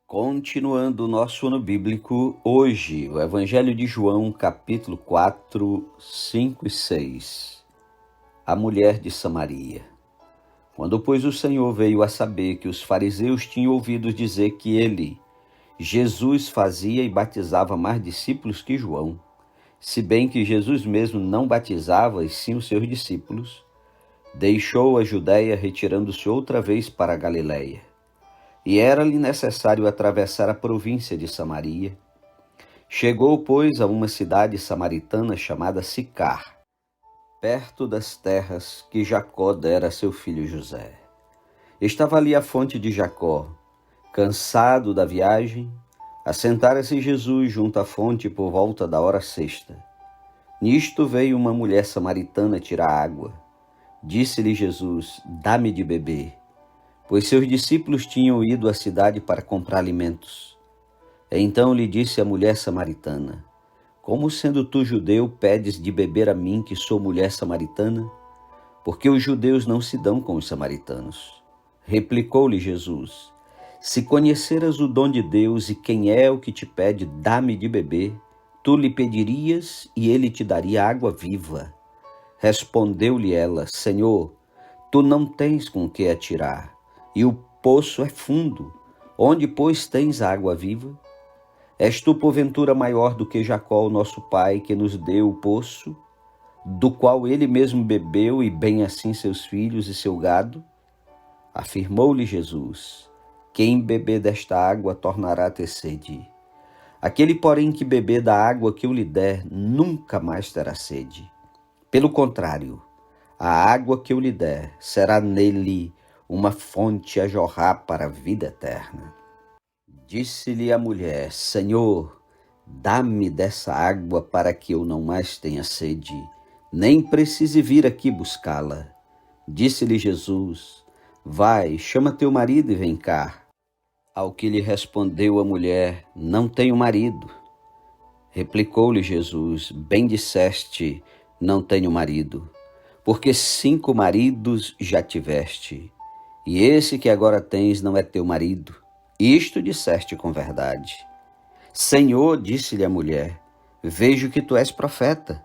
Continuando o nosso ano bíblico, hoje, o Evangelho de João, capítulo 4, 5 e 6. A mulher de Samaria. Quando, pois, o Senhor veio a saber que os fariseus tinham ouvido dizer que ele, Jesus, fazia e batizava mais discípulos que João, se bem que Jesus mesmo não batizava, e sim os seus discípulos, deixou a Judéia, retirando-se outra vez para a Galiléia. E era-lhe necessário atravessar a província de Samaria. Chegou, pois, a uma cidade samaritana chamada Sicar, perto das terras que Jacó dera a seu filho José. Estava ali a fonte de Jacó. Cansado da viagem, assentara-se Jesus junto à fonte por volta da hora sexta. Nisto veio uma mulher samaritana tirar água. Disse-lhe Jesus: dá-me de beber, pois seus discípulos tinham ido à cidade para comprar alimentos. Então lhe disse a mulher samaritana: como sendo tu judeu, pedes de beber a mim, que sou mulher samaritana? Porque os judeus não se dão com os samaritanos. Replicou-lhe Jesus: se conheceras o dom de Deus e quem é o que te pede, dá-me de beber, tu lhe pedirias e ele te daria água viva. Respondeu-lhe ela: Senhor, tu não tens com que atirar, e o poço é fundo. Onde, pois, tens água viva? És tu, porventura, maior do que Jacó, o nosso pai, que nos deu o poço, do qual ele mesmo bebeu, e bem assim seus filhos e seu gado? Afirmou-lhe Jesus: quem beber desta água tornará a ter sede. Aquele, porém, que beber da água que eu lhe der, nunca mais terá sede. Pelo contrário, a água que eu lhe der será nele uma fonte a jorrar para a vida eterna. Disse-lhe a mulher: Senhor, dá-me dessa água para que eu não mais tenha sede, nem precise vir aqui buscá-la. Disse-lhe Jesus: vai, chama teu marido e vem cá. Ao que lhe respondeu a mulher: não tenho marido. Replicou-lhe Jesus: bem disseste, não tenho marido, porque 5 maridos já tiveste, e esse que agora tens não é teu marido. Isto disseste com verdade. Senhor, disse-lhe a mulher, vejo que tu és profeta.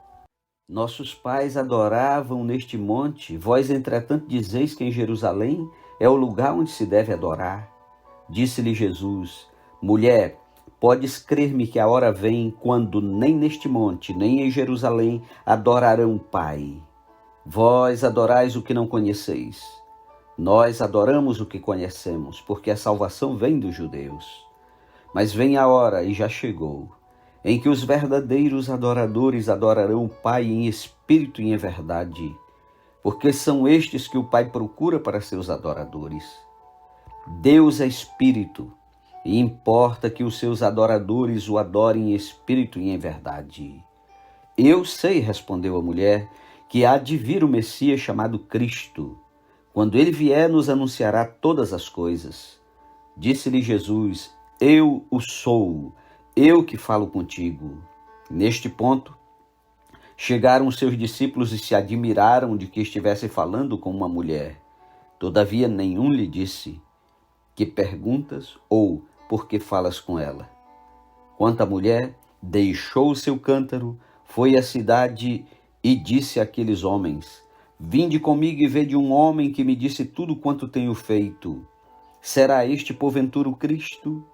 Nossos pais adoravam neste monte, vós, entretanto, dizeis que em Jerusalém é o lugar onde se deve adorar. Disse-lhe Jesus: mulher, podes crer-me que a hora vem quando nem neste monte, nem em Jerusalém adorarão o Pai. Vós adorais o que não conheceis. Nós adoramos o que conhecemos, porque a salvação vem dos judeus. Mas vem a hora, e já chegou, em que os verdadeiros adoradores adorarão o Pai em espírito e em verdade, porque são estes que o Pai procura para seus adoradores. Deus é espírito, e importa que os seus adoradores o adorem em espírito e em verdade. Eu sei, respondeu a mulher, que há de vir o Messias chamado Cristo. Quando ele vier, nos anunciará todas as coisas. Disse-lhe Jesus: eu o sou, eu que falo contigo. Neste ponto, chegaram seus discípulos e se admiraram de que estivesse falando com uma mulher. Todavia nenhum lhe disse: que perguntas ou por que falas com ela? Quanto à mulher, deixou o seu cântaro, foi à cidade e disse àqueles homens: vinde comigo e vede um homem que me disse tudo quanto tenho feito. Será este, porventura, o Cristo?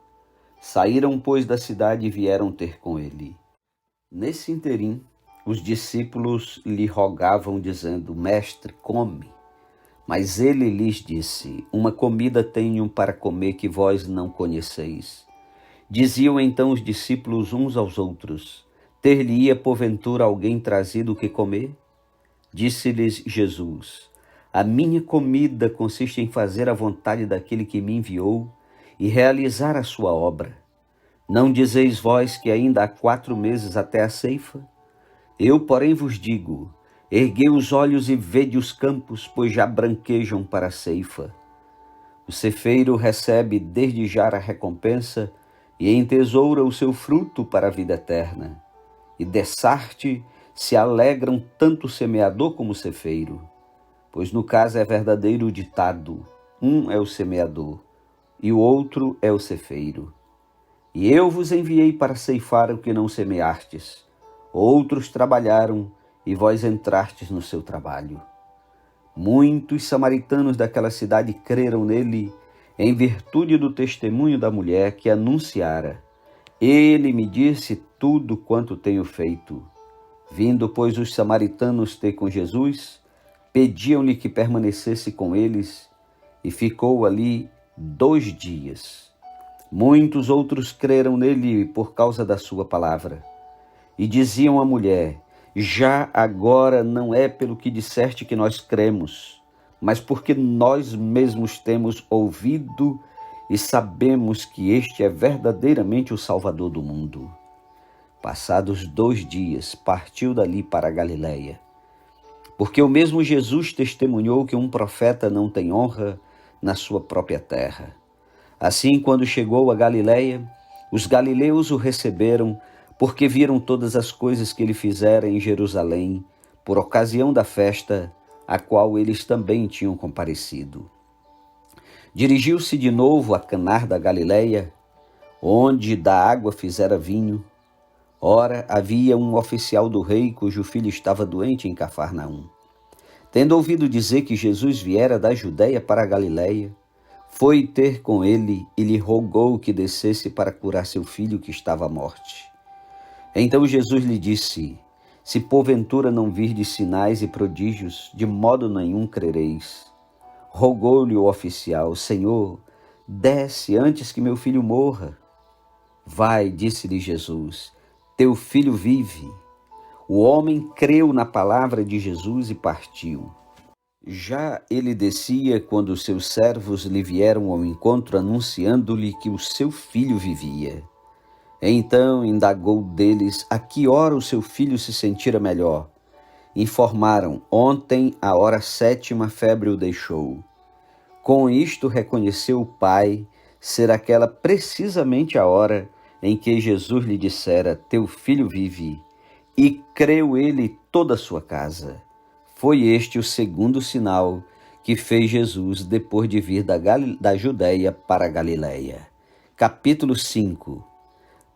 Saíram, pois, da cidade e vieram ter com ele. Nesse interim, os discípulos lhe rogavam, dizendo: mestre, come. Mas ele lhes disse: uma comida tenho para comer que vós não conheceis. Diziam então os discípulos uns aos outros: ter-lhe-ia porventura alguém trazido o que comer? Disse-lhes Jesus: a minha comida consiste em fazer a vontade daquele que me enviou e realizar a sua obra. Não dizeis vós que ainda há 4 meses até a ceifa? Eu, porém, vos digo: erguei os olhos e vede os campos, pois já branquejam para a ceifa. O cefeiro recebe desde já a recompensa e entesoura o seu fruto para a vida eterna. E dessarte se alegram tanto o semeador como o cefeiro, pois no caso é verdadeiro o ditado: um é o semeador e o outro é o cefeiro. E eu vos enviei para ceifar o que não semeastes. Outros trabalharam, e vós entrastes no seu trabalho. Muitos samaritanos daquela cidade creram nele, em virtude do testemunho da mulher que anunciara: ele me disse tudo quanto tenho feito. Vindo, pois, os samaritanos ter com Jesus, pediam-lhe que permanecesse com eles, e ficou ali 2 dias. Muitos outros creram nele por causa da sua palavra. E diziam à mulher: já agora não é pelo que disseste que nós cremos, mas porque nós mesmos temos ouvido e sabemos que este é verdadeiramente o Salvador do mundo. Passados 2 dias, partiu dali para a Galiléia, porque o mesmo Jesus testemunhou que um profeta não tem honra na sua própria terra. Assim, quando chegou a Galiléia, os galileus o receberam, porque viram todas as coisas que ele fizera em Jerusalém, por ocasião da festa, a qual eles também tinham comparecido. Dirigiu-se de novo a Caná da Galiléia, onde da água fizera vinho. Ora, havia um oficial do rei, cujo filho estava doente em Cafarnaum. Tendo ouvido dizer que Jesus viera da Judéia para a Galiléia, foi ter com ele e lhe rogou que descesse para curar seu filho que estava à morte. Então Jesus lhe disse: se porventura não virdes sinais e prodígios, de modo nenhum crereis. Rogou-lhe o oficial: Senhor, desce antes que meu filho morra. Vai, disse-lhe Jesus, teu filho vive. O homem creu na palavra de Jesus e partiu. Já ele descia quando seus servos lhe vieram ao encontro, anunciando-lhe que o seu filho vivia. Então indagou deles a que hora o seu filho se sentira melhor. Informaram: ontem, à hora 7ª, a febre o deixou. Com isto reconheceu o pai ser aquela precisamente a hora em que Jesus lhe dissera: teu filho vive, e creu ele e toda a sua casa. Foi este o segundo sinal que fez Jesus depois de vir da Judéia para a Galiléia. Capítulo 5.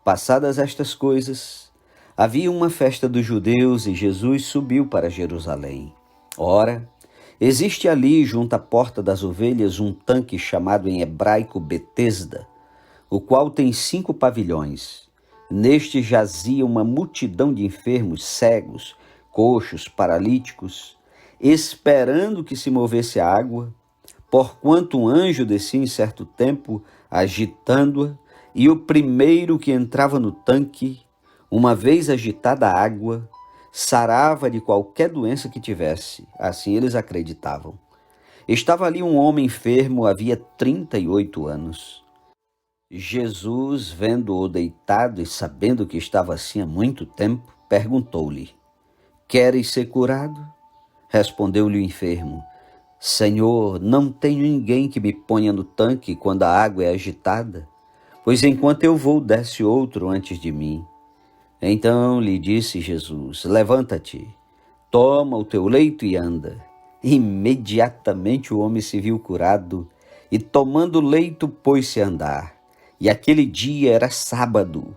Passadas estas coisas, havia uma festa dos judeus e Jesus subiu para Jerusalém. Ora, existe ali, junto à porta das ovelhas, um tanque chamado em hebraico Betesda, o qual tem 5 pavilhões. Neste jazia uma multidão de enfermos, cegos, coxos, paralíticos, esperando que se movesse a água, porquanto um anjo descia em certo tempo, agitando-a, e o primeiro que entrava no tanque, uma vez agitada a água, sarava de qualquer doença que tivesse. Assim eles acreditavam. Estava ali um homem enfermo, havia 38 anos. Jesus, vendo-o deitado e sabendo que estava assim há muito tempo, perguntou-lhe: queres ser curado? Respondeu-lhe o enfermo: Senhor, não tenho ninguém que me ponha no tanque quando a água é agitada, pois enquanto eu vou, desce outro antes de mim. Então lhe disse Jesus: levanta-te, toma o teu leito e anda. Imediatamente o homem se viu curado e, tomando o leito, pôs-se a andar. E aquele dia era sábado.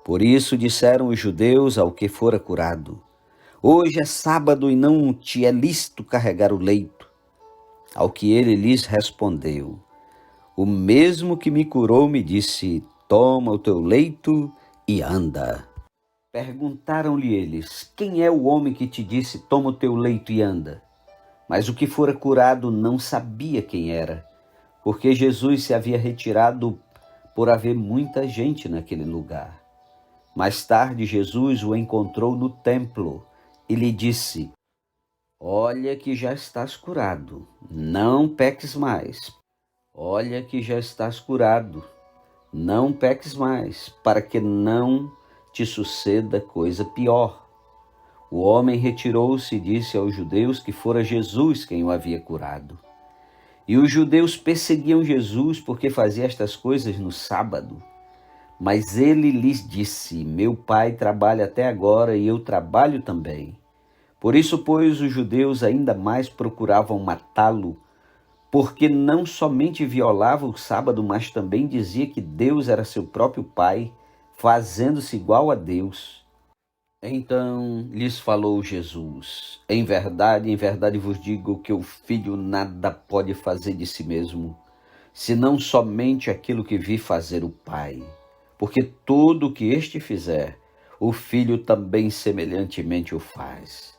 Por isso disseram os judeus ao que fora curado: hoje é sábado e não te é lícito carregar o leito. Ao que ele lhes respondeu: o mesmo que me curou me disse: toma o teu leito e anda. Perguntaram-lhe eles: quem é o homem que te disse: toma o teu leito e anda? Mas o que fora curado não sabia quem era, porque Jesus se havia retirado por haver muita gente naquele lugar. Mais tarde, Jesus o encontrou no templo e lhe disse: olha que já estás curado, não peques mais. Olha que já estás curado, não peques mais, para que não te suceda coisa pior. O homem retirou-se e disse aos judeus que fora Jesus quem o havia curado. E os judeus perseguiam Jesus porque fazia estas coisas no sábado. Mas ele lhes disse: meu pai trabalha até agora e eu trabalho também. Por isso, pois, os judeus ainda mais procuravam matá-lo, porque não somente violava o sábado, mas também dizia que Deus era seu próprio Pai, fazendo-se igual a Deus. Então lhes falou Jesus: em verdade vos digo que o filho nada pode fazer de si mesmo, senão somente aquilo que vi fazer o Pai. Porque tudo o que este fizer, o filho também semelhantemente o faz.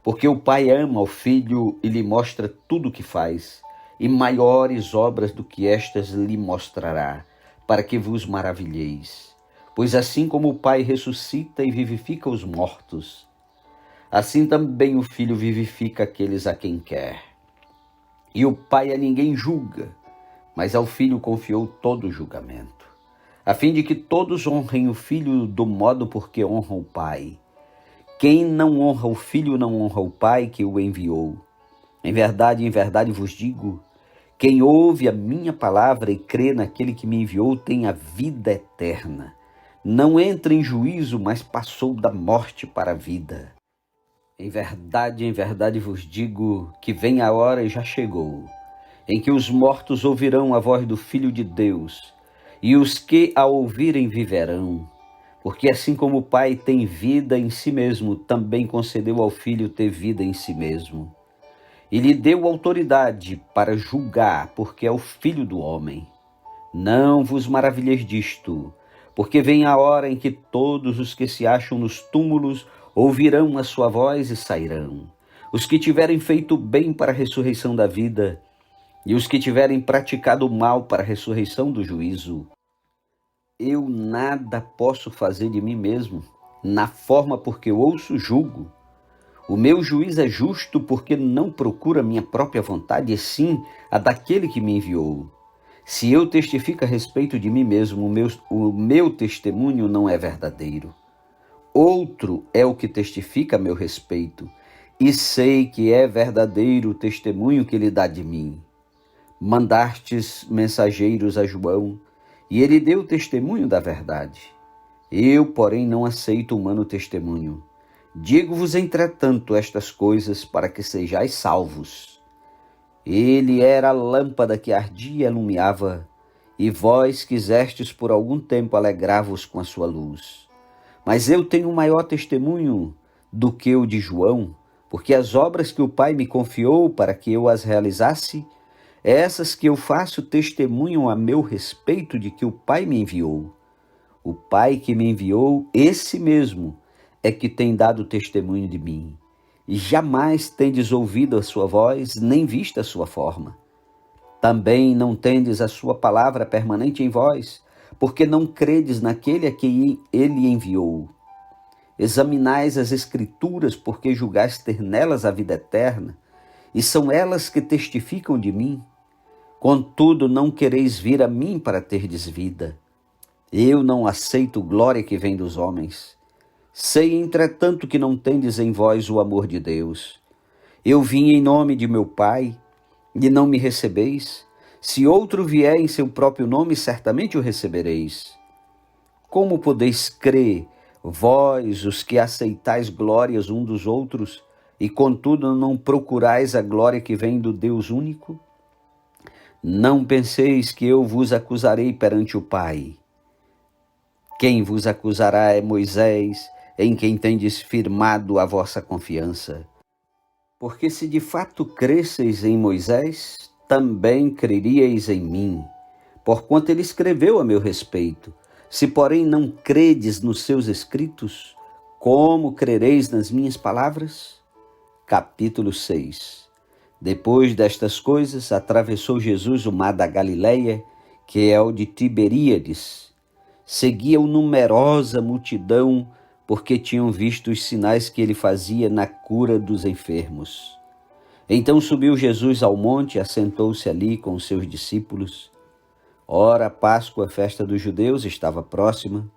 Porque o Pai ama o Filho e lhe mostra tudo o que faz, e maiores obras do que estas lhe mostrará, para que vos maravilheis. Pois assim como o Pai ressuscita e vivifica os mortos, assim também o Filho vivifica aqueles a quem quer. E o Pai a ninguém julga, mas ao Filho confiou todo o julgamento, a fim de que todos honrem o Filho do modo por que honram o Pai. Quem não honra o Filho não honra o Pai que o enviou. Em verdade vos digo, quem ouve a minha palavra e crê naquele que me enviou tem a vida eterna. Não entra em juízo, mas passou da morte para a vida. Em verdade vos digo que vem a hora e já chegou, em que os mortos ouvirão a voz do Filho de Deus, e os que a ouvirem viverão. Porque assim como o Pai tem vida em si mesmo, também concedeu ao Filho ter vida em si mesmo. E lhe deu autoridade para julgar, porque é o Filho do homem. Não vos maravilheis disto, porque vem a hora em que todos os que se acham nos túmulos ouvirão a sua voz e sairão. Os que tiverem feito bem para a ressurreição da vida, e os que tiverem praticado o mal para a ressurreição do juízo. Eu nada posso fazer de mim mesmo, na forma porque eu ouço, julgo. O meu juiz é justo porque não procura minha própria vontade, e sim a daquele que me enviou. Se eu testifico a respeito de mim mesmo, o meu testemunho não é verdadeiro. Outro é o que testifica a meu respeito, e sei que é verdadeiro o testemunho que ele dá de mim. Mandastes mensageiros a João, e ele deu testemunho da verdade. Eu, porém, não aceito humano testemunho. Digo-vos, entretanto, estas coisas para que sejais salvos. Ele era a lâmpada que ardia e alumiava, e vós quisestes por algum tempo alegrar-vos com a sua luz. Mas eu tenho maior testemunho do que o de João, porque as obras que o Pai me confiou para que eu as realizasse, essas que eu faço testemunham a meu respeito de que o Pai me enviou. O Pai que me enviou, esse mesmo, é que tem dado testemunho de mim. E jamais tendes ouvido a sua voz, nem visto a sua forma. Também não tendes a sua palavra permanente em vós, porque não credes naquele a quem ele enviou. Examinais as Escrituras, porque julgais ter nelas a vida eterna, e são elas que testificam de mim. Contudo, não quereis vir a mim para terdes vida. Eu não aceito glória que vem dos homens. Sei, entretanto, que não tendes em vós o amor de Deus. Eu vim em nome de meu Pai, e não me recebeis. Se outro vier em seu próprio nome, certamente o recebereis. Como podeis crer, vós, os que aceitais glórias um dos outros, e contudo não procurais a glória que vem do Deus único? Não penseis que eu vos acusarei perante o Pai. Quem vos acusará é Moisés, em quem tendes firmado a vossa confiança. Porque se de fato cresceis em Moisés, também creríeis em mim, porquanto ele escreveu a meu respeito. Se, porém, não credes nos seus escritos, como crereis nas minhas palavras? Capítulo 6. Depois destas coisas, atravessou Jesus o mar da Galileia, que é o de Tiberíades. Seguia-o numerosa multidão, porque tinham visto os sinais que ele fazia na cura dos enfermos. Então subiu Jesus ao monte e assentou-se ali com os seus discípulos. Ora, a Páscoa, a festa dos judeus, estava próxima.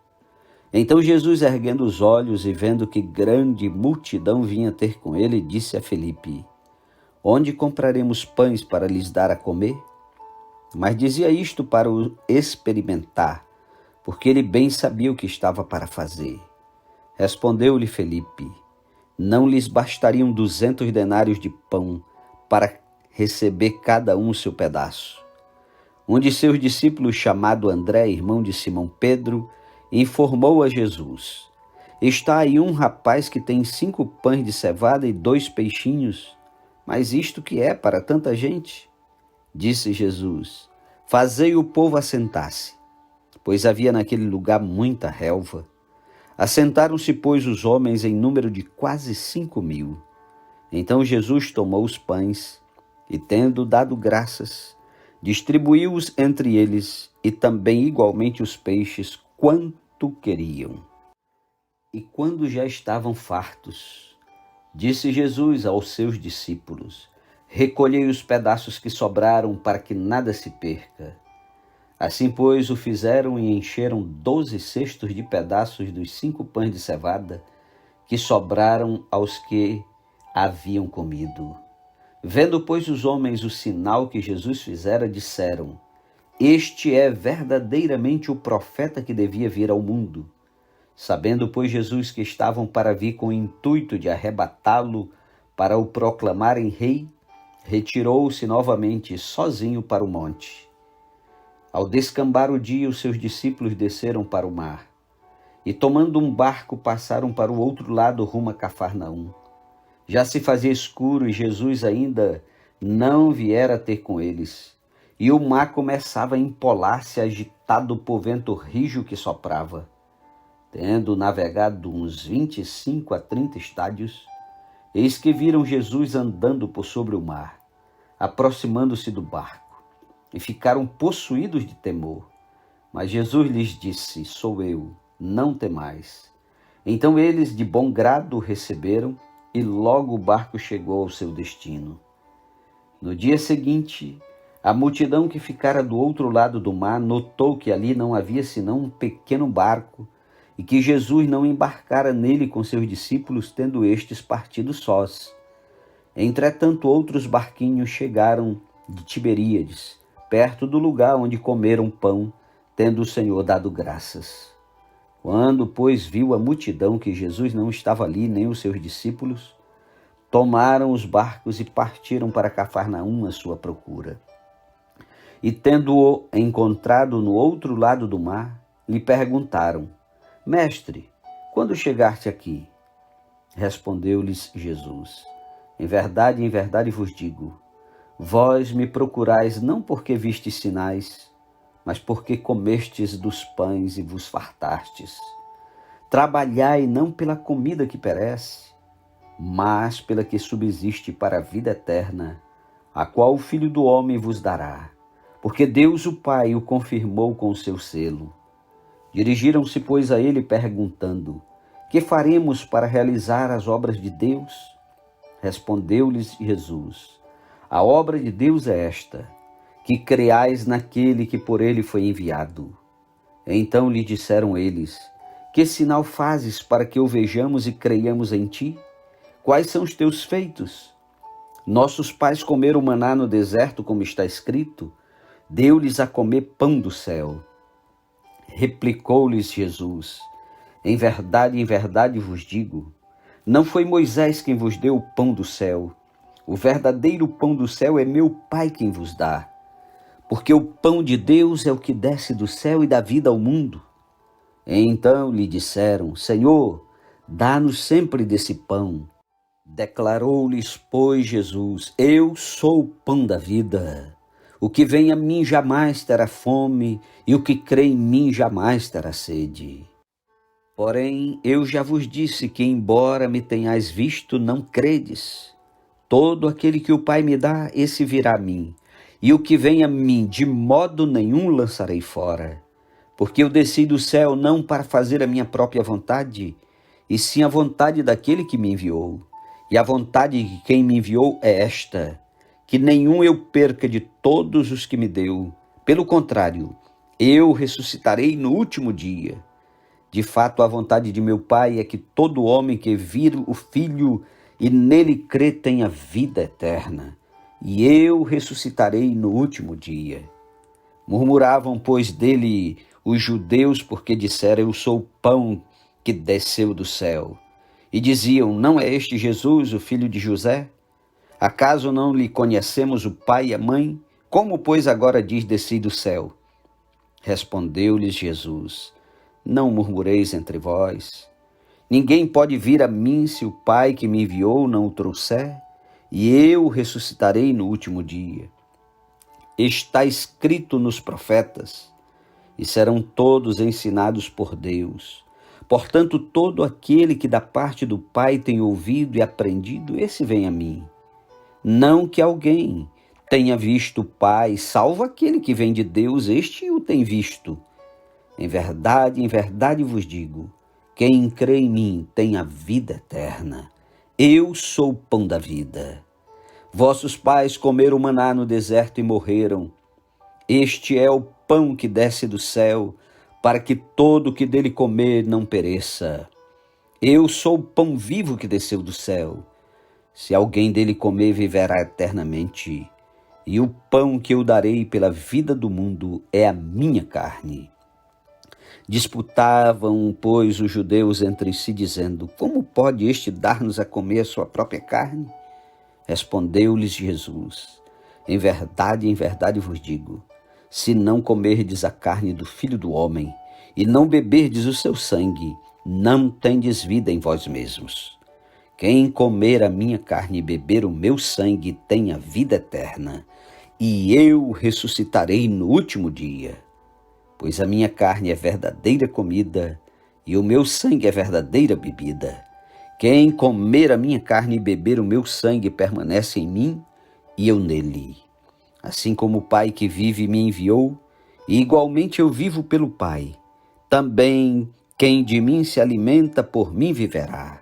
Então Jesus, erguendo os olhos e vendo que grande multidão vinha ter com ele, disse a Filipe: onde compraremos pães para lhes dar a comer? Mas dizia isto para o experimentar, porque ele bem sabia o que estava para fazer. Respondeu-lhe Filipe: não lhes bastariam 200 denários de pão para receber cada um o seu pedaço. Um de seus discípulos, chamado André, irmão de Simão Pedro, informou a Jesus: está aí um rapaz que tem 5 pães de cevada e 2 peixinhos, mas isto que é para tanta gente? Disse Jesus: fazei o povo assentar-se, pois havia naquele lugar muita relva. Assentaram-se, pois, os homens em número de quase 5.000. Então Jesus tomou os pães e, tendo dado graças, distribuiu-os entre eles e também igualmente os peixes, quanto queriam. E quando já estavam fartos, disse Jesus aos seus discípulos: recolhei os pedaços que sobraram para que nada se perca. Assim, pois, o fizeram e encheram 12 cestos de pedaços dos 5 pães de cevada que sobraram aos que haviam comido. Vendo, pois, os homens o sinal que Jesus fizera, disseram: este é verdadeiramente o profeta que devia vir ao mundo. Sabendo, pois, Jesus que estavam para vir com o intuito de arrebatá-lo para o proclamarem rei, retirou-se novamente sozinho para o monte. Ao descambar o dia, os seus discípulos desceram para o mar e, tomando um barco, passaram para o outro lado rumo a Cafarnaum. Já se fazia escuro e Jesus ainda não viera ter com eles, e o mar começava a empolar-se, agitado por vento rijo que soprava. Tendo navegado uns 25 a 30 estádios, eis que viram Jesus andando por sobre o mar, aproximando-se do barco, e ficaram possuídos de temor. Mas Jesus lhes disse: sou eu, não temais. Então eles de bom grado o receberam, e logo o barco chegou ao seu destino. No dia seguinte, a multidão que ficara do outro lado do mar notou que ali não havia senão um pequeno barco, e que Jesus não embarcara nele com seus discípulos, tendo estes partido sós. Entretanto, outros barquinhos chegaram de Tiberíades, perto do lugar onde comeram pão, tendo o Senhor dado graças. Quando, pois, viu a multidão que Jesus não estava ali, nem os seus discípulos, tomaram os barcos e partiram para Cafarnaum à sua procura. E, tendo-o encontrado no outro lado do mar, lhe perguntaram: mestre, quando chegaste aqui? Respondeu-lhes Jesus: em verdade vos digo, vós me procurais não porque vistes sinais, mas porque comestes dos pães e vos fartastes. Trabalhai não pela comida que perece, mas pela que subsiste para a vida eterna, a qual o Filho do Homem vos dará, porque Deus o Pai o confirmou com o seu selo. Dirigiram-se, pois, a ele perguntando: que faremos para realizar as obras de Deus? Respondeu-lhes Jesus: a obra de Deus é esta, que creais naquele que por ele foi enviado. Então lhe disseram eles: que sinal fazes para que o vejamos e creiamos em ti? Quais são os teus feitos? Nossos pais comeram maná no deserto, como está escrito: deu-lhes a comer pão do céu. Replicou-lhes Jesus: em verdade vos digo, não foi Moisés quem vos deu o pão do céu. O verdadeiro pão do céu é meu Pai quem vos dá. Porque o pão de Deus é o que desce do céu e dá vida ao mundo. Então lhe disseram: Senhor, dá-nos sempre desse pão. Declarou-lhes, pois, Jesus: eu sou o pão da vida. O que vem a mim jamais terá fome, e o que crê em mim jamais terá sede. Porém, eu já vos disse que, embora me tenhais visto, não credes. Todo aquele que o Pai me dá, esse virá a mim, e o que vem a mim, de modo nenhum lançarei fora. Porque eu desci do céu não para fazer a minha própria vontade, e sim a vontade daquele que me enviou. E a vontade de quem me enviou é esta, que nenhum eu perca de todos os que me deu. Pelo contrário, eu ressuscitarei no último dia. De fato, a vontade de meu Pai é que todo homem que vir o Filho e nele crê tenha vida eterna, e eu ressuscitarei no último dia. Murmuravam, pois, dele os judeus, porque disseram: eu sou o pão que desceu do céu. E diziam: não é este Jesus, o filho de José? Acaso não lhe conhecemos o pai e a mãe? Como, pois, agora diz: desci do céu? Respondeu-lhes Jesus: não murmureis entre vós. Ninguém pode vir a mim se o Pai que me enviou não o trouxer, e eu o ressuscitarei no último dia. Está escrito nos profetas, e serão todos ensinados por Deus. Portanto, todo aquele que da parte do Pai tem ouvido e aprendido, esse vem a mim. Não que alguém tenha visto o Pai, salvo aquele que vem de Deus, este o tem visto. Em verdade vos digo, quem crê em mim tem a vida eterna. Eu sou o pão da vida. Vossos pais comeram maná no deserto e morreram. Este é o pão que desce do céu, para que todo o que dele comer não pereça. Eu sou o pão vivo que desceu do céu. Se alguém dele comer, viverá eternamente. E o pão que eu darei pela vida do mundo é a minha carne. Disputavam, pois, os judeus entre si, dizendo: como pode este dar-nos a comer a sua própria carne? Respondeu-lhes Jesus: em verdade vos digo, se não comerdes a carne do Filho do Homem e não beberdes o seu sangue, não tendes vida em vós mesmos. Quem comer a minha carne e beber o meu sangue tem a vida eterna, e eu ressuscitarei no último dia. Pois a minha carne é verdadeira comida e o meu sangue é verdadeira bebida. Quem comer a minha carne e beber o meu sangue permanece em mim e eu nele. Assim como o Pai que vive me enviou, e igualmente eu vivo pelo Pai, também quem de mim se alimenta por mim viverá.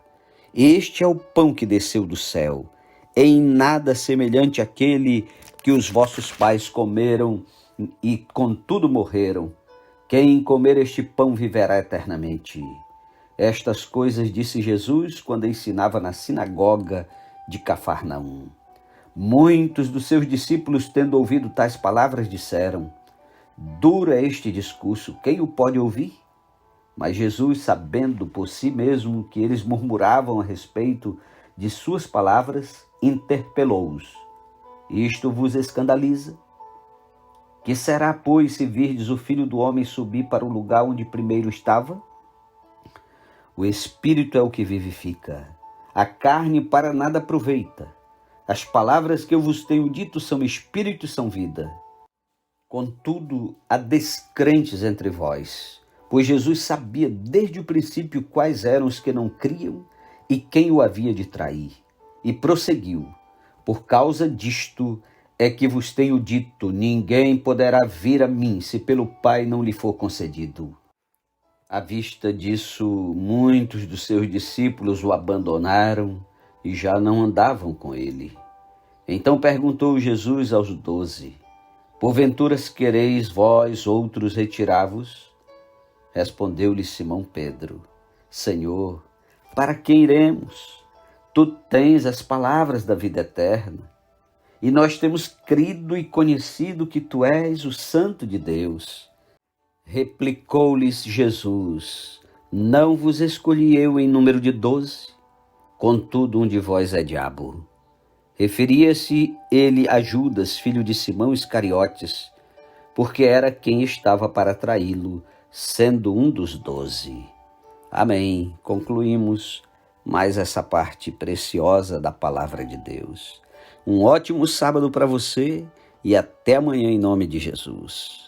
Este é o pão que desceu do céu, em nada semelhante àquele que os vossos pais comeram e contudo morreram. Quem comer este pão viverá eternamente. Estas coisas disse Jesus quando ensinava na sinagoga de Cafarnaum. Muitos dos seus discípulos, tendo ouvido tais palavras, disseram: duro é este discurso, quem o pode ouvir? Mas Jesus, sabendo por si mesmo que eles murmuravam a respeito de suas palavras, interpelou-os: isto vos escandaliza? Que será, pois, se virdes o Filho do Homem subir para o lugar onde primeiro estava? O Espírito é o que vivifica, a carne para nada aproveita. As palavras que eu vos tenho dito são Espírito e são vida. Contudo, há descrentes entre vós, pois Jesus sabia desde o princípio quais eram os que não criam e quem o havia de trair. E prosseguiu: por causa disto é que vos tenho dito, ninguém poderá vir a mim se pelo Pai não lhe for concedido. À vista disso, muitos dos seus discípulos o abandonaram e já não andavam com ele. Então perguntou Jesus aos 12: porventura quereis vós outros retirar-vos? Respondeu-lhe Simão Pedro: Senhor, para quem iremos? Tu tens as palavras da vida eterna. E nós temos crido e conhecido que tu és o Santo de Deus. Replicou-lhes Jesus: não vos escolhi eu em número de 12? Contudo, um de vós é diabo. Referia-se ele a Judas, filho de Simão Iscariotes, porque era quem estava para traí-lo, sendo um dos 12. Amém. Concluímos mais essa parte preciosa da palavra de Deus. Um ótimo sábado para você e até amanhã em nome de Jesus.